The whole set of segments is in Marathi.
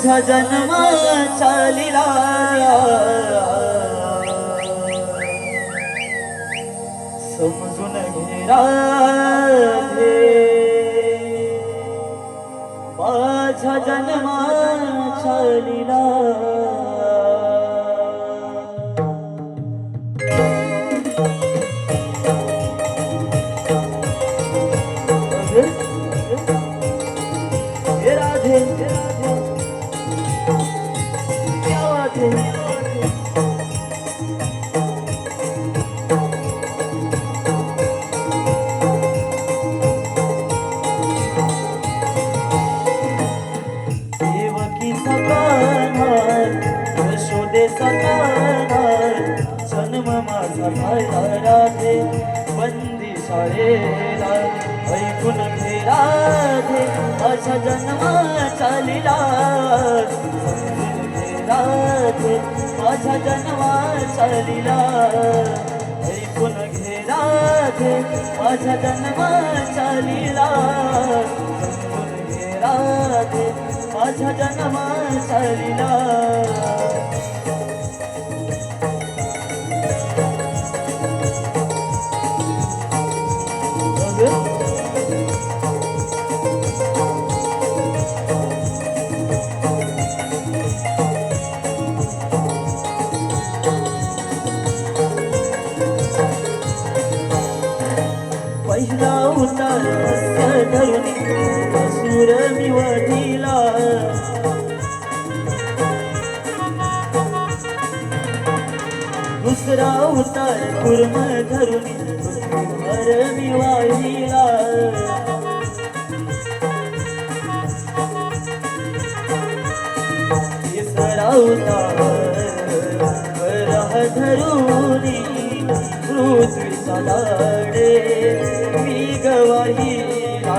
माझ्या जन्माचा लीला समजून घे राधे, माझ्या जन्माचा लीला राधे क्या बात है। देवकीचा कान्हा यशोदेचा कान्हा जन्म माझा झाला राधे बंदी शाळेला ऐकून घे राधे माझ्या जन्माचा लीला समजून घे राधे माझ्या जन्माचा लीला ऐकून घे राधे माझ्या जन्माचा लीला समजून घे राधे माझ्या जन्माचा लीला पहिला उतार मत्स्य धरुणी असुर मी वधिला दुसरा उतार कुर्म धरुणी पृथ्वीवर मी वाहिला तिसरा उतार वराह धरुणी पृथ्वीचा लाडे मी गवाहीला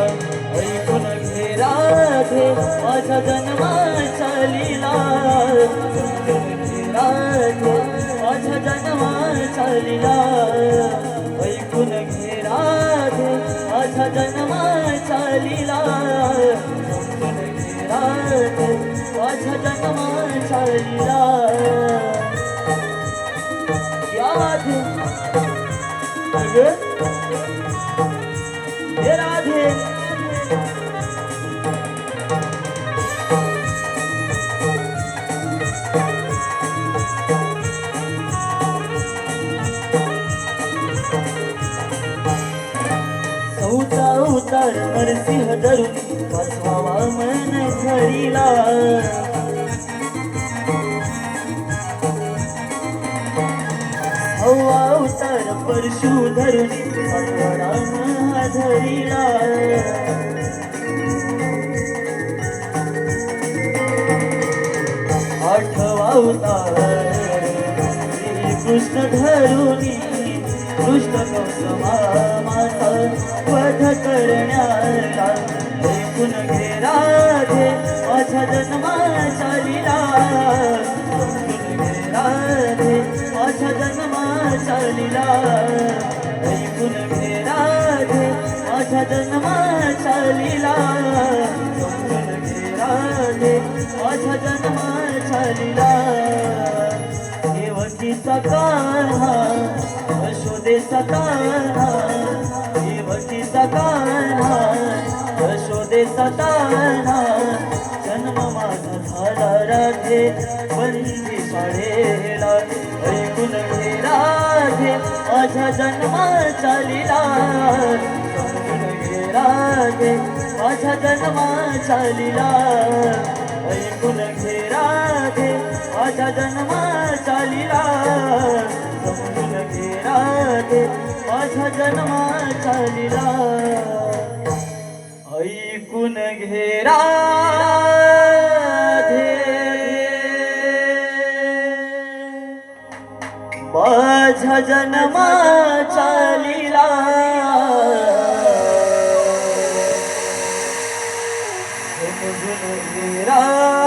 ऐकून घे राधे माझ्या जन्माचा लीला समजून घे राधे माझ्या जन्माचा लीला ऐकून घे राधे माझ्या जन्माचा लीला समजून घे राधे माझ्या जन्माचा लीला क्या बात है राधे चौथा उतार नरसिंह धरुणी पाचवा वामन धरिला हवा उतार परशु धरुणी राम धरिला आठवा उतार कृष्ण धरुणी कृष्ण कंसमाचा वध करण्याला ऐकून घे राधे माझ्या जन्माचा लीला समजून घे राधे माझ्या जन्माचा लीला ऐकून घे राधे माझ्या जन्माचा लीला समजून घे राधे माझ्या जन्माचा लीला देवकीचा कान्हा यशोदेचा कान्हा देवकीचा कान्हा यशोदेचा कान्हा जन्म माझा झाला राधे बंदी शाळेला ऐकून घे राधे माझ्या जन्माचा लीला समजून घे राधे माझ्या जन्माचा लीला ऐकून घे राधे माझ्या जन्माचा लीला समजून घे राधे माझ्या जन्माचा लीला ऐकून घे राधे माझ्या जन्माचा लीला समजून घे राधे